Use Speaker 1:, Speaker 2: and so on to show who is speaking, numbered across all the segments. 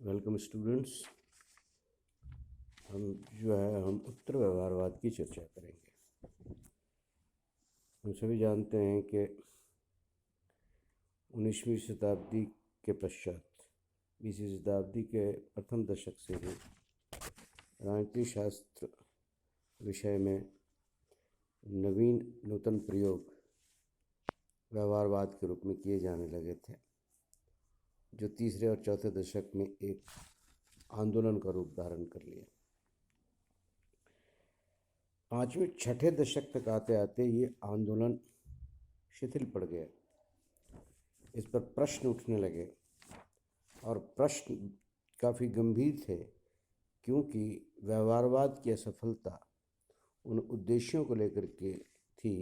Speaker 1: Welcome students. हम उत्तर व्यवहारवाद की चर्चा करेंगे। हम सभी जानते हैं कि 19वीं शताब्दी के पश्चात 20वीं शताब्दी के प्रथम दशक से ही राजनीति शास्त्र विषय में नूतन प्रयोग व्यवहारवाद के रूप में किए जाने लगे थे, जो तीसरे और चौथे दशक में एक आंदोलन का रूप धारण कर लिया। पाँचवें छठे दशक तक आते आते ये आंदोलन शिथिल पड़ गया। इस पर प्रश्न उठने लगे और प्रश्न काफ़ी गंभीर थे, क्योंकि व्यवहारवाद की असफलता उन उद्देश्यों को लेकर के थी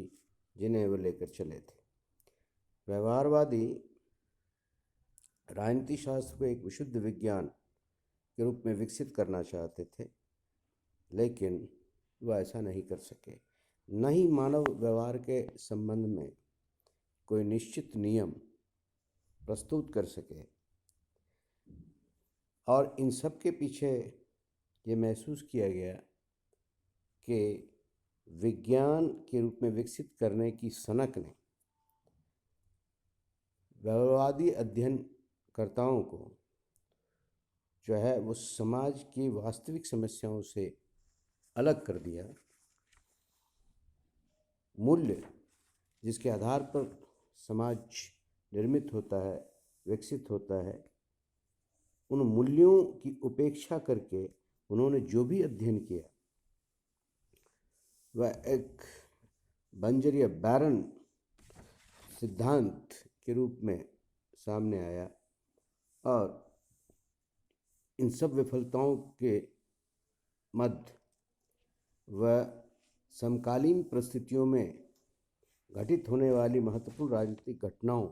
Speaker 1: जिन्हें वो लेकर चले थे। व्यवहारवादी राजनीति शास्त्र को एक विशुद्ध विज्ञान के रूप में विकसित करना चाहते थे, लेकिन वह ऐसा नहीं कर सके। न ही मानव व्यवहार के संबंध में कोई निश्चित नियम प्रस्तुत कर सके, और इन सब के पीछे ये महसूस किया गया कि विज्ञान के रूप में विकसित करने की सनक ने व्यवहारवादी अध्ययनकर्ताओं को जो है वो समाज की वास्तविक समस्याओं से अलग कर दिया। मूल्य जिसके आधार पर समाज निर्मित होता है, विकसित होता है, उन मूल्यों की उपेक्षा करके उन्होंने जो भी अध्ययन किया वह एक बंजर या बैरन सिद्धांत के रूप में सामने आया, और इन सब विफलताओं के मध्य वह समकालीन परिस्थितियों में घटित होने वाली महत्वपूर्ण राजनीतिक घटनाओं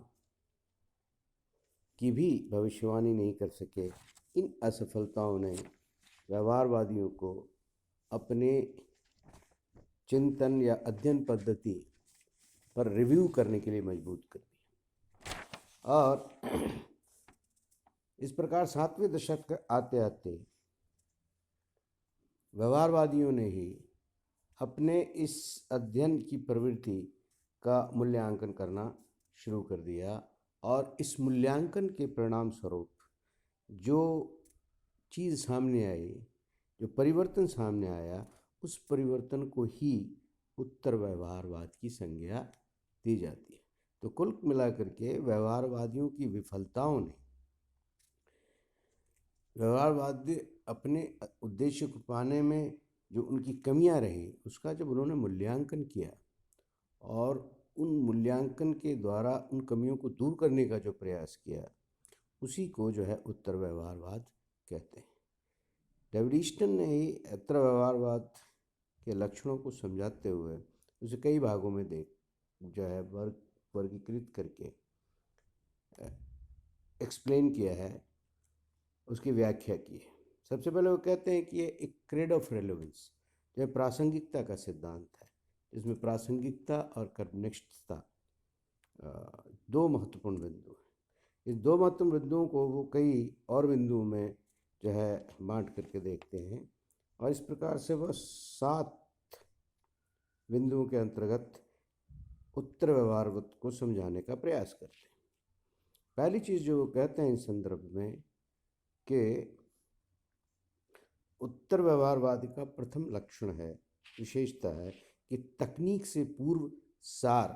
Speaker 1: की भी भविष्यवाणी नहीं कर सके। इन असफलताओं ने व्यवहारवादियों को अपने चिंतन या अध्ययन पद्धति पर रिव्यू करने के लिए मजबूर कर दिया, और इस प्रकार सातवें दशक आते आते व्यवहारवादियों ने ही अपने इस अध्ययन की प्रवृत्ति का मूल्यांकन करना शुरू कर दिया, और इस मूल्यांकन के परिणाम स्वरूप जो चीज़ सामने आई, जो परिवर्तन सामने आया, उस परिवर्तन को ही उत्तर व्यवहारवाद की संज्ञा दी जाती है। तो कुल मिलाकर के व्यवहारवादियों की विफलताओं ने व्यवहारवाद अपने उद्देश्य को पाने में जो उनकी कमियां रही, उसका जब उन्होंने मूल्यांकन किया और उन मूल्यांकन के द्वारा उन कमियों को दूर करने का जो प्रयास किया, उसी को जो है उत्तर व्यवहारवाद कहते हैं। डेविड ईस्टन ने ही उत्तर व्यवहारवाद के लक्षणों को समझाते हुए उसे कई भागों में वर्गीकृत करके एक्सप्लेन किया है, उसकी व्याख्या की है। सबसे पहले वो कहते हैं कि ये एक क्रेड ऑफ रेलेवेंस, जो प्रासंगिकता का सिद्धांत है, जिसमें प्रासंगिकता और कर्मनिष्ठता दो महत्वपूर्ण बिंदु हैं। इस दो महत्वपूर्ण बिंदुओं को वो कई और बिंदुओं में जो है बांट करके देखते हैं, और इस प्रकार से वह 7 बिंदुओं के अंतर्गत उत्तर व्यवहारवाद को समझाने का प्रयास करते हैं। पहली चीज़ जो वो कहते हैं इस संदर्भ में कि उत्तर व्यवहारवाद का प्रथम लक्षण है, विशेषता है कि तकनीक से पूर्व सार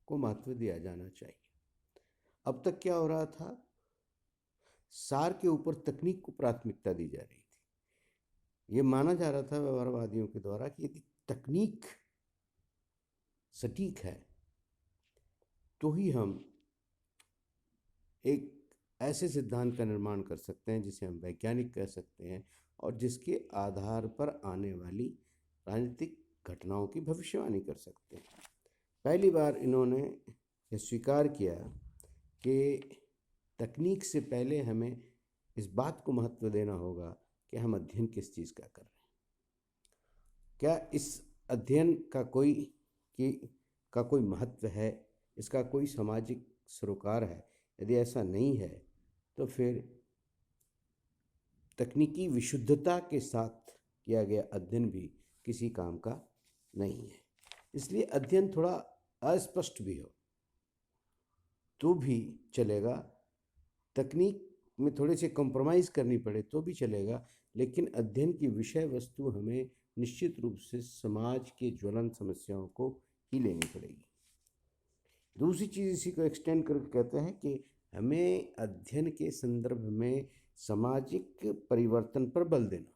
Speaker 1: को महत्व दिया जाना चाहिए। अब तक क्या हो रहा था, सार के ऊपर तकनीक को प्राथमिकता दी जा रही थी। ये माना जा रहा था व्यवहारवादियों के द्वारा कि यदि तकनीक सटीक है तो ही हम एक ऐसे सिद्धांत का निर्माण कर सकते हैं जिसे हम वैज्ञानिक कह सकते हैं, और जिसके आधार पर आने वाली राजनीतिक घटनाओं की भविष्यवाणी कर सकते हैं। पहली बार इन्होंने यह स्वीकार किया कि तकनीक से पहले हमें इस बात को महत्व देना होगा कि हम अध्ययन किस चीज़ का कर रहे हैं। क्या इस अध्ययन का कोई महत्व है, इसका कोई सामाजिक सरोकार है? यदि ऐसा नहीं है तो फिर तकनीकी विशुद्धता के साथ किया गया अध्ययन भी किसी काम का नहीं है। इसलिए अध्ययन थोड़ा अस्पष्ट भी हो तो भी चलेगा, तकनीक में थोड़े से कॉम्प्रोमाइज़ करनी पड़े तो भी चलेगा, लेकिन अध्ययन की विषय वस्तु हमें निश्चित रूप से समाज के ज्वलंत समस्याओं को ही लेनी पड़ेगी। दूसरी चीज़ इसी को एक्सटेंड करके कहते हैं कि हमें अध्ययन के संदर्भ में सामाजिक परिवर्तन पर बल देना,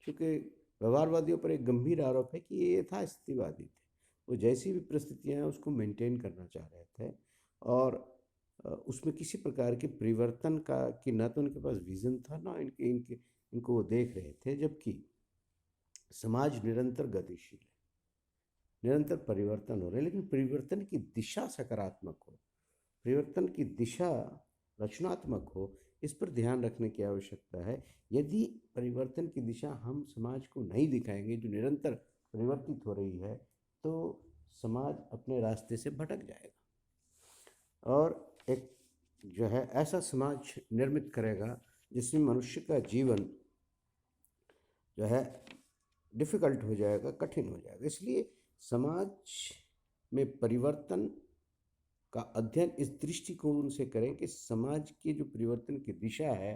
Speaker 1: क्योंकि व्यवहारवादियों पर एक गंभीर आरोप है कि ये यथास्थितिवादी थे, वो जैसी भी परिस्थितियाँ हैं उसको मेंटेन करना चाह रहे थे और उसमें किसी प्रकार के परिवर्तन का कि ना तो उनके पास विज़न था ना इनको वो देख रहे थे, जबकि समाज निरंतर गतिशील है, निरंतर परिवर्तन हो रहे हैं, लेकिन परिवर्तन की दिशा सकारात्मक हो, परिवर्तन की दिशा रचनात्मक हो, इस पर ध्यान रखने की आवश्यकता है। यदि परिवर्तन की दिशा हम समाज को नहीं दिखाएंगे जो निरंतर परिवर्तित हो रही है, तो समाज अपने रास्ते से भटक जाएगा और एक जो है ऐसा समाज निर्मित करेगा जिसमें मनुष्य का जीवन जो है डिफ़िकल्ट हो जाएगा, कठिन हो जाएगा। इसलिए समाज में परिवर्तन का अध्ययन इस दृष्टिकोण से करें कि समाज की जो परिवर्तन की दिशा है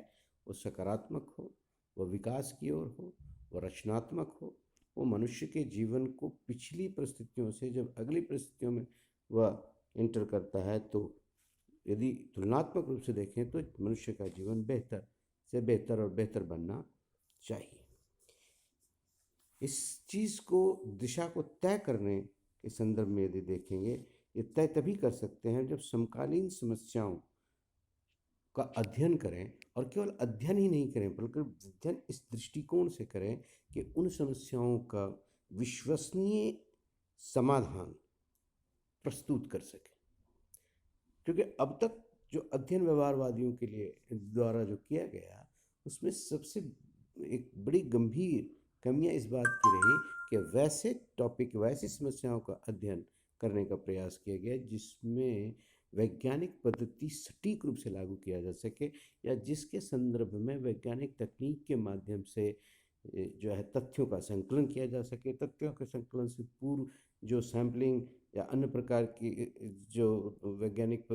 Speaker 1: वो सकारात्मक हो, वो विकास की ओर हो, वो रचनात्मक हो, वो मनुष्य के जीवन को पिछली परिस्थितियों से जब अगली परिस्थितियों में वह इंटर करता है, तो यदि तुलनात्मक रूप से देखें तो मनुष्य का जीवन बेहतर से बेहतर और बेहतर बनना चाहिए। इस चीज़ को, दिशा को तय करने के संदर्भ में यदि देखेंगे, ये तय तभी कर सकते हैं जब समकालीन समस्याओं का अध्ययन करें, और केवल अध्ययन ही नहीं करें बल्कि अध्ययन इस दृष्टिकोण से करें कि उन समस्याओं का विश्वसनीय समाधान प्रस्तुत कर सकें। क्योंकि अब तक जो अध्ययन व्यवहारवादियों के लिए द्वारा जो किया गया, उसमें सबसे एक बड़ी गंभीर कमियां इस बात की रही कि वैसे टॉपिक, वैसी समस्याओं का अध्ययन करने का प्रयास किया गया जिसमें वैज्ञानिक पद्धति सटीक रूप से लागू किया जा सके, या जिसके संदर्भ में वैज्ञानिक तकनीक के माध्यम से जो है तथ्यों का संकलन किया जा सके। तथ्यों के संकलन से पूर्व जो सैम्पलिंग या अन्य प्रकार की जो वैज्ञानिक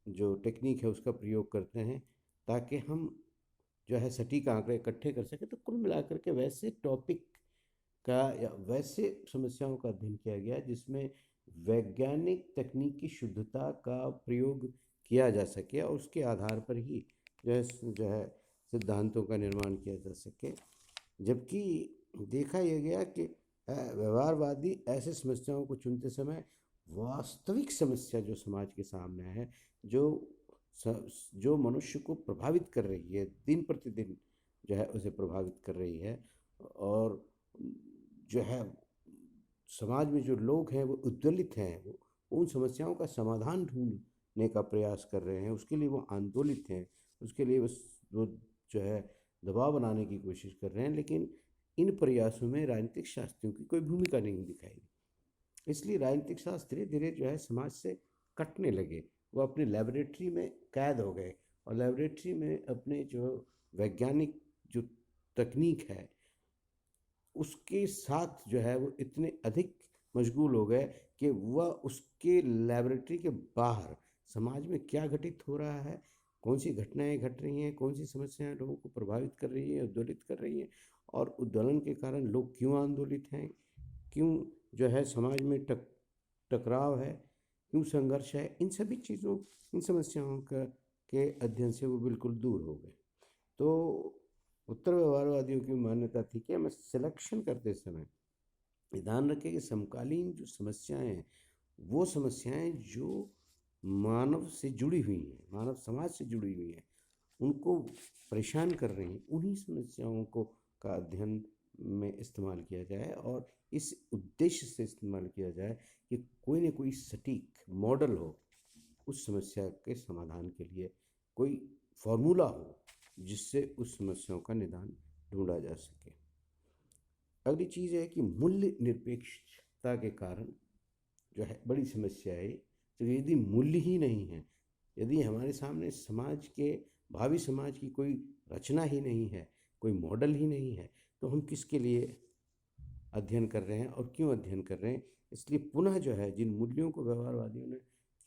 Speaker 1: जो टेक्निक है उसका प्रयोग करते हैं, ताकि हम जो है सटीक आंकड़े इकट्ठे कर सकें। तो कुल मिलाकर के वैसे टॉपिक का या वैसे समस्याओं का अध्ययन किया गया जिसमें वैज्ञानिक तकनीकी शुद्धता का प्रयोग किया जा सके और उसके आधार पर ही जो है सिद्धांतों का निर्माण किया जा सके। जबकि देखा यह गया कि व्यवहारवादी ऐसे समस्याओं को चुनते समय वास्तविक समस्या जो समाज के सामने है, जो मनुष्य को प्रभावित कर रही है, दिन प्रतिदिन जो है उसे प्रभावित कर रही है, और जो है समाज में जो लोग हैं वो उद्वेलित हैं, वो उन समस्याओं का समाधान ढूंढने का प्रयास कर रहे हैं, उसके लिए वो आंदोलित हैं, उसके लिए वो जो है दबाव बनाने की कोशिश कर रहे हैं। लेकिन इन प्रयासों में राजनीतिक शास्त्रियों की कोई भूमिका नहीं दिखाई। इसलिए राजनीतिक शास्त्र धीरे धीरे जो है समाज से कटने लगे, वो अपने लेबोरेटरी में कैद हो गए और लेबोरेटरी में अपने जो वैज्ञानिक जो तकनीक है उसके साथ जो है वो इतने अधिक मशगूल हो गए कि वह उसके लेबोरेटरी के बाहर समाज में क्या घटित हो रहा है, कौन सी घटनाएं घट रही हैं, कौन सी समस्याएं लोगों को प्रभावित कर रही हैं, उद्वेलित कर रही हैं, और उद्वेलन के कारण लोग क्यों आंदोलित हैं, क्यों जो है समाज में टकराव है, क्यों संघर्ष है, इन सभी चीज़ों, इन समस्याओं के अध्ययन से वो बिल्कुल दूर हो गए। तो उत्तर व्यवहारवादियों की मान्यता थी कि हमें सिलेक्शन करते समय ध्यान रखें कि समकालीन जो समस्याएं हैं वो समस्याएं जो मानव से जुड़ी हुई हैं, मानव समाज से जुड़ी हुई हैं, उनको परेशान कर रही हैं, उन्हीं समस्याओं को का अध्ययन में इस्तेमाल किया जाए और इस उद्देश्य से इस्तेमाल किया जाए कि कोई न कोई सटीक मॉडल हो उस समस्या के समाधान के लिए, कोई फॉर्मूला हो जिससे उस समस्याओं का निदान ढूंढा जा सके। अगली चीज़ है कि मूल्य निरपेक्षता के कारण जो है बड़ी समस्या है। तो यदि मूल्य ही नहीं है, यदि हमारे सामने समाज के भावी समाज की कोई रचना ही नहीं है, कोई मॉडल ही नहीं है, तो हम किसके लिए अध्ययन कर रहे हैं और क्यों अध्ययन कर रहे हैं? इसलिए पुनः जो है जिन मूल्यों को व्यवहारवादियों ने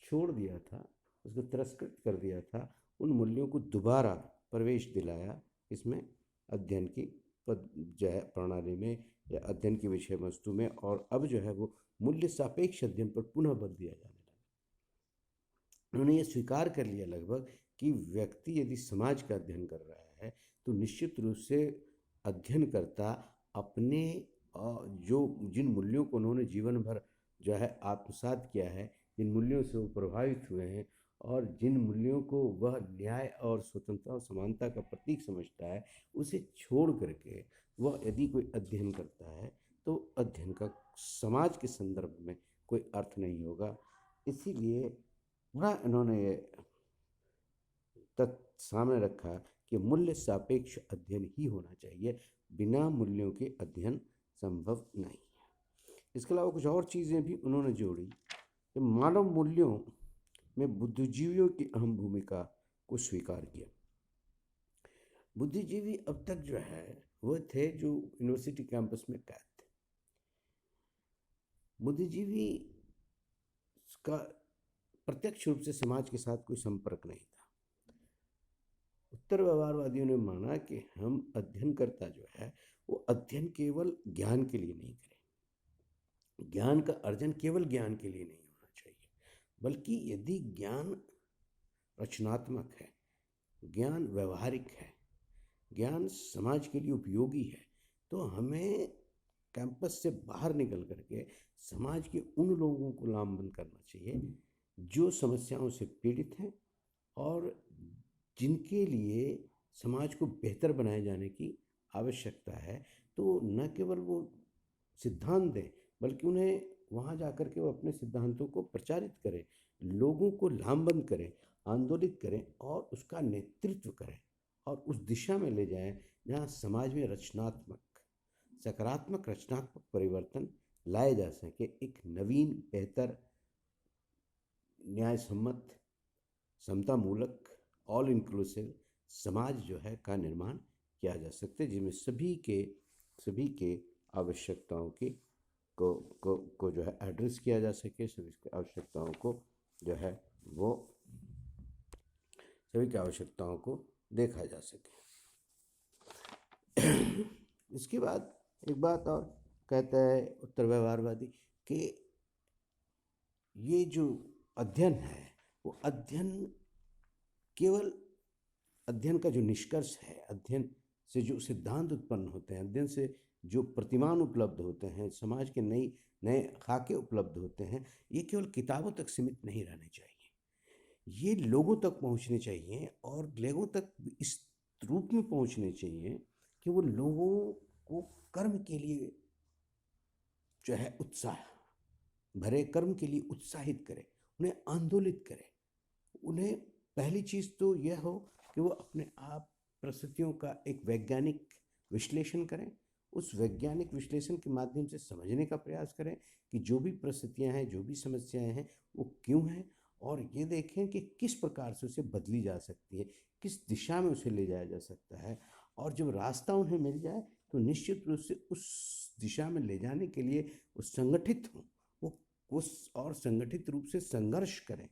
Speaker 1: छोड़ दिया था, उसको तिरस्कृत कर दिया था, उन मूल्यों को दोबारा प्रवेश दिलाया इसमें, अध्ययन की पद जो है प्रणाली में या अध्ययन की विषय वस्तु में, और अब जो है वो मूल्य सापेक्ष अध्ययन पर पुनः बल दिया जाने लगा। उन्होंने ये स्वीकार कर लिया लगभग कि व्यक्ति यदि समाज का अध्ययन कर रहा है तो निश्चित रूप से अध्ययनकर्ता अपने जो जिन मूल्यों को उन्होंने जीवन भर जो है आत्मसात किया है, जिन मूल्यों से वो प्रभावित हुए हैं और जिन मूल्यों को वह न्याय और स्वतंत्रता और समानता का प्रतीक समझता है, उसे छोड़ करके वह यदि कोई अध्ययन करता है तो अध्ययन का समाज के संदर्भ में कोई अर्थ नहीं होगा। इसीलिए पूरा इन्होंने ये तथ्य सामने रखा कि मूल्य सापेक्ष अध्ययन ही होना चाहिए, बिना मूल्यों के अध्ययन संभव नहीं है। इसके अलावा कुछ और चीज़ें भी उन्होंने जोड़ी कि मानव मूल्यों में बुद्धिजीवियों की अहम भूमिका को स्वीकार किया। बुद्धिजीवी अब तक जो है वो थे जो यूनिवर्सिटी कैंपस में कैद थे। बुद्धिजीवी का प्रत्यक्ष रूप से समाज के साथ कोई संपर्क नहीं था। उत्तर व्यवहारवादियों ने माना कि हम अध्ययनकर्ता जो है वो अध्ययन केवल ज्ञान के लिए नहीं करें, ज्ञान का अर्जन केवल ज्ञान के लिए नहीं होना चाहिए, बल्कि यदि ज्ञान रचनात्मक है, ज्ञान व्यवहारिक है, ज्ञान समाज के लिए उपयोगी है, तो हमें कैंपस से बाहर निकल करके समाज के उन लोगों को लामबंद करना चाहिए जो समस्याओं से पीड़ित हैं और जिनके लिए समाज को बेहतर बनाए जाने की आवश्यकता है। तो न केवल वो सिद्धांत दें, बल्कि उन्हें वहाँ जा कर के वो अपने सिद्धांतों को प्रचारित करें, लोगों को लामबंद करें, आंदोलित करें और उसका नेतृत्व करें और उस दिशा में ले जाएं जहाँ समाज में रचनात्मक, सकारात्मक रचनात्मक परिवर्तन लाए जा सके। एक नवीन, बेहतर, न्यायसम्मत, समतामूलक, ऑल इंक्लूसिव समाज जो है का निर्माण किया जा सकता है, जिसमें सभी के आवश्यकताओं की को जो है एड्रेस किया जा सके, सभी की आवश्यकताओं को जो है वो सभी की आवश्यकताओं को देखा जा सके। इसके बाद एक बात और कहता है उत्तर व्यवहारवादी कि ये जो अध्ययन है वो अध्ययन केवल अध्ययन का जो निष्कर्ष है, अध्ययन से जो सिद्धांत उत्पन्न होते हैं, अध्ययन से जो प्रतिमान उपलब्ध होते हैं, समाज के नए खाके उपलब्ध होते हैं, ये केवल किताबों तक सीमित नहीं रहने चाहिए, ये लोगों तक पहुंचने चाहिए और लोगों तक इस रूप में पहुंचने चाहिए कि वो लोगों को कर्म के लिए जो है उत्साह भरे, कर्म के लिए उत्साहित करे, उन्हें आंदोलित करे। उन्हें पहली चीज़ तो यह हो कि वो अपने आप परिस्थितियों का एक वैज्ञानिक विश्लेषण करें, उस वैज्ञानिक विश्लेषण के माध्यम से समझने का प्रयास करें कि जो भी परिस्थितियां हैं, जो भी समस्याएं हैं, वो क्यों हैं, और ये देखें कि किस प्रकार से उसे बदली जा सकती है, किस दिशा में उसे ले जाया जा सकता है। और जब रास्ता उन्हें मिल जाए तो निश्चित रूप से उस दिशा में ले जाने के लिए वो संगठित हों, वो उस और संगठित रूप से संघर्ष करें।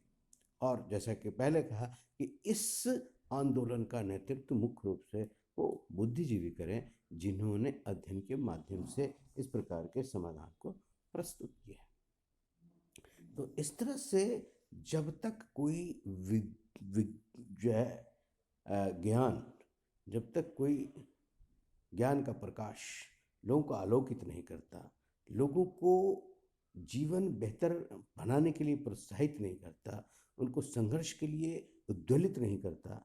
Speaker 1: और जैसा कि पहले कहा कि इस आंदोलन का नेतृत्व मुख्य रूप से वो बुद्धिजीवी करें जिन्होंने अध्ययन के माध्यम से इस प्रकार के समाधान को प्रस्तुत किया है। तो इस तरह से जब तक कोई जो है ज्ञान, जब तक कोई ज्ञान का प्रकाश लोगों को आलोकित नहीं करता, लोगों को जीवन बेहतर बनाने के लिए प्रोत्साहित नहीं करता, उनको संघर्ष के लिए उद्वेलित नहीं करता,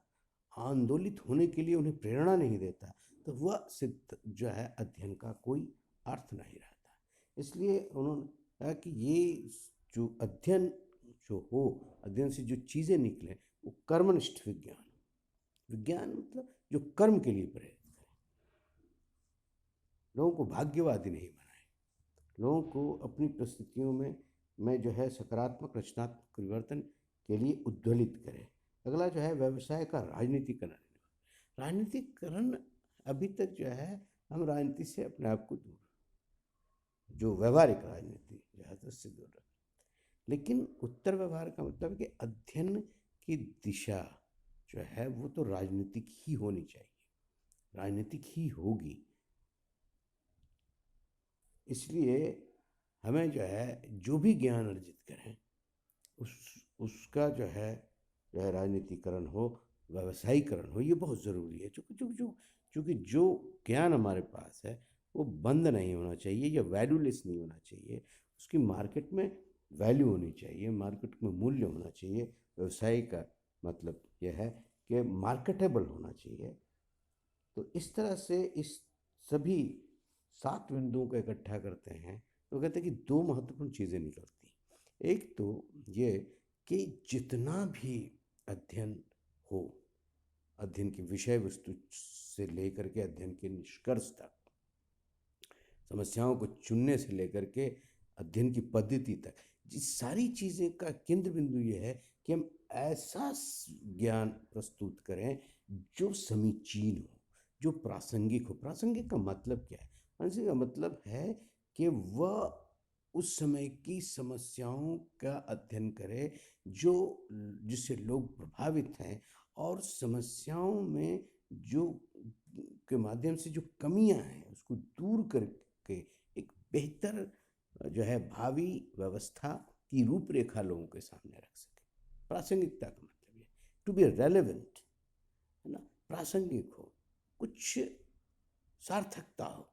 Speaker 1: आंदोलित होने के लिए उन्हें प्रेरणा नहीं देता, तो वह सिद्ध जो है अध्ययन का कोई अर्थ नहीं रहता। इसलिए उन्होंने कहा कि ये जो अध्ययन जो हो, अध्ययन से जो चीज़ें निकलें वो कर्मनिष्ठ विज्ञान, विज्ञान मतलब जो कर्म के लिए प्रेरित करे, लोगों को भाग्यवादी नहीं बनाए, लोगों को अपनी परिस्थितियों में जो है सकारात्मक रचनात्मक परिवर्तन के लिए उद्वेलित करे। अगला जो है व्यवसाय का राजनीतिकरण। राजनीतिकरण अभी तक जो है हम राजनीति से अपने आप को दूर, जो व्यवहारिक राजनीति जो है उससे दूर रख। लेकिन उत्तर व्यवहार का मतलब है कि अध्ययन की दिशा जो है वो तो राजनीतिक ही होनी चाहिए, राजनीतिक ही होगी। इसलिए हमें जो है जो भी ज्ञान अर्जित करें उस उसका जो है राजनीतिकरण हो, व्यवसायीकरण हो, ये बहुत ज़रूरी है। चूँकि जो ज्ञान हमारे पास है वो बंद नहीं होना चाहिए या वैल्यूलेस नहीं होना चाहिए, उसकी मार्केट में वैल्यू होनी चाहिए, मार्केट में मूल्य होना चाहिए। व्यवसाय का मतलब यह है कि मार्केटेबल होना चाहिए। तो इस तरह से इस सभी 7 बिंदुओं को इकट्ठा करते हैं तो कहते हैं कि 2 महत्वपूर्ण चीज़ें निकलती हैं। एक तो ये कि जितना भी अध्ययन हो, अध्ययन की विषय वस्तु से लेकर के अध्ययन के निष्कर्ष तक, समस्याओं को चुनने से लेकर के अध्ययन की पद्धति तक, ये सारी चीज़ें का केंद्र बिंदु ये है कि हम ऐसा ज्ञान प्रस्तुत करें जो समीचीन हो, जो प्रासंगिक हो। प्रासंगिक का मतलब क्या है? प्रासंगिक का मतलब है कि वह उस समय की समस्याओं का अध्ययन करे जो जिससे लोग प्रभावित हैं, और समस्याओं में जो के माध्यम से जो कमियां हैं उसको दूर करके एक बेहतर जो है भावी व्यवस्था की रूपरेखा लोगों के सामने रख सके। प्रासंगिकता का मतलब ये टू बी रेलेवेंट, है ना, प्रासंगिक हो, कुछ सार्थकता हो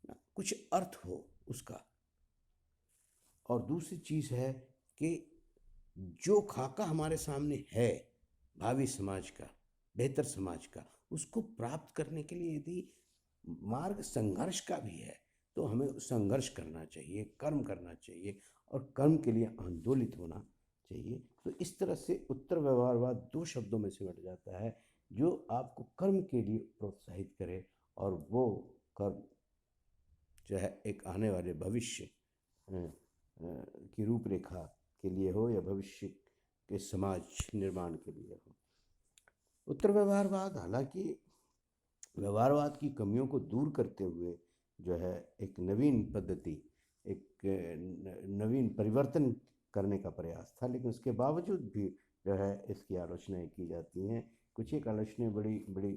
Speaker 1: ना, कुछ अर्थ हो उसका। और दूसरी चीज़ है कि जो खाका हमारे सामने है भावी समाज का, बेहतर समाज का, उसको प्राप्त करने के लिए यदि मार्ग संघर्ष का भी है तो हमें संघर्ष करना चाहिए, कर्म करना चाहिए, और कर्म के लिए आंदोलित होना चाहिए। तो इस तरह से उत्तर व्यवहारवाद 2 शब्दों में सिमट जाता है, जो आपको कर्म के लिए प्रोत्साहित करे, और वो कर्म जो है एक आने वाले भविष्य की रूपरेखा के लिए हो या भविष्य के समाज निर्माण के लिए हो। उत्तर व्यवहारवाद हालांकि व्यवहारवाद की कमियों को दूर करते हुए जो है एक नवीन पद्धति, एक नवीन परिवर्तन करने का प्रयास था, लेकिन उसके बावजूद भी जो है इसकी आलोचनाएं की जाती हैं। कुछ एक आलोचनाएं बड़ी बड़ी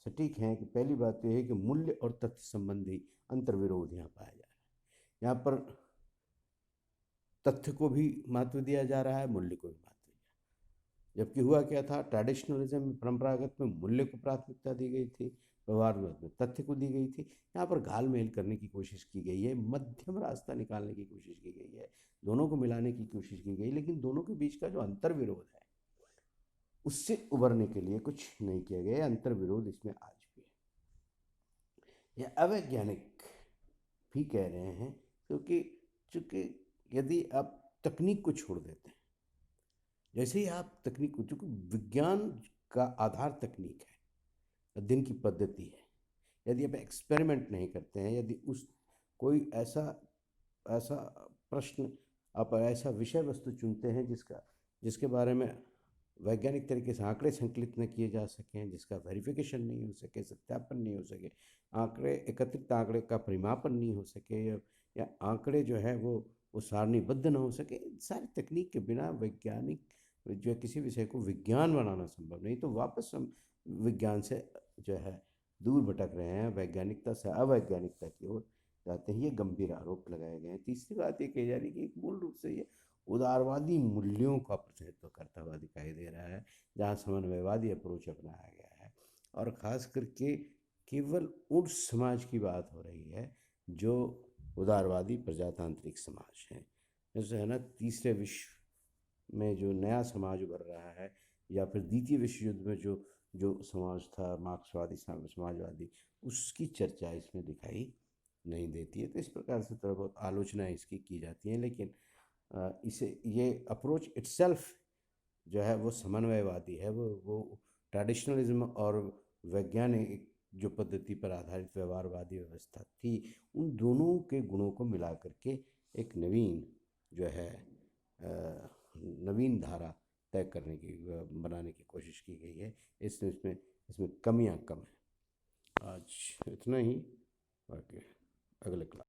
Speaker 1: सटीक हैं कि पहली बात तो यह है कि मूल्य और तथ्य संबंधी अंतर्विरोध यहाँ पाया जा रहा है। यहाँ पर तथ्य को भी महत्व दिया जा रहा है, मूल्य को भी महत्व दिया, जबकि हुआ क्या था, ट्रेडिशनलिज्म में, परंपरागत में मूल्य को प्राथमिकता दी गई थी, व्यवहारवाद में तथ्य को दी गई थी। यहाँ पर घालमेल करने की कोशिश की गई है, मध्यम रास्ता निकालने की कोशिश की गई है, दोनों को मिलाने की कोशिश की गई, लेकिन दोनों के बीच का जो अंतर्विरोध है उससे उबरने के लिए कुछ नहीं किया गया। अंतर्विरोध इसमें आज भी है। यह अवैज्ञानिक भी कह रहे हैं, क्योंकि चूंकि यदि आप तकनीक को छोड़ देते हैं, जैसे ही आप तकनीक को, चूंकि विज्ञान का आधार तकनीक है, अध्ययन की पद्धति है, यदि आप एक्सपेरिमेंट नहीं करते हैं, यदि उस कोई ऐसा ऐसा प्रश्न, आप ऐसा विषय वस्तु चुनते हैं जिसके बारे में वैज्ञानिक तरीके से आंकड़े संकलित न किए जा सकें, जिसका वेरिफिकेशन नहीं हो सके, सत्यापन नहीं हो सके, आंकड़े एकत्रित आंकड़े का परिमापन नहीं हो सके, या आंकड़े जो है वो सारणीबद्ध ना हो सके, सारी तकनीक के बिना वैज्ञानिक जो है किसी विषय को विज्ञान बनाना संभव नहीं। तो वापस हम विज्ञान से जो है दूर भटक रहे हैं, वैज्ञानिकता से अवैज्ञानिकता की ओर जाते हैं। ये गंभीर आरोप लगाए गए हैं। तीसरी बात ये कही जा रही है कि मूल रूप से ये उदारवादी मूल्यों का प्रतिनिधित्व करता हुआ दिखाई दे रहा है, जहाँ समन्वयवादी अप्रोच अपनाया गया है, और ख़ास करके केवल उस समाज की बात हो रही है जो उदारवादी प्रजातांत्रिक समाज है। जैसे है ना, तीसरे विश्व में जो नया समाज उभर रहा है, या फिर द्वितीय विश्व युद्ध में जो जो समाज था मार्क्सवादी समाजवादी, उसकी चर्चा इसमें दिखाई नहीं देती है। तो इस प्रकार से थोड़ा बहुत आलोचना इसकी की जाती है, लेकिन इसे ये अप्रोच इट्सेल्फ जो है वो समन्वयवादी है। वो ट्रेडिशनलिज्म और वैज्ञानिक जो पद्धति पर आधारित व्यवहारवादी व्यवस्था थी, उन दोनों के गुणों को मिला करके एक नवीन जो है नवीन धारा तय करने की बनाने की कोशिश की गई है। इसमें इसमें इसमें कमियां कम है। आज इतना ही, बाकी अगले क्लास।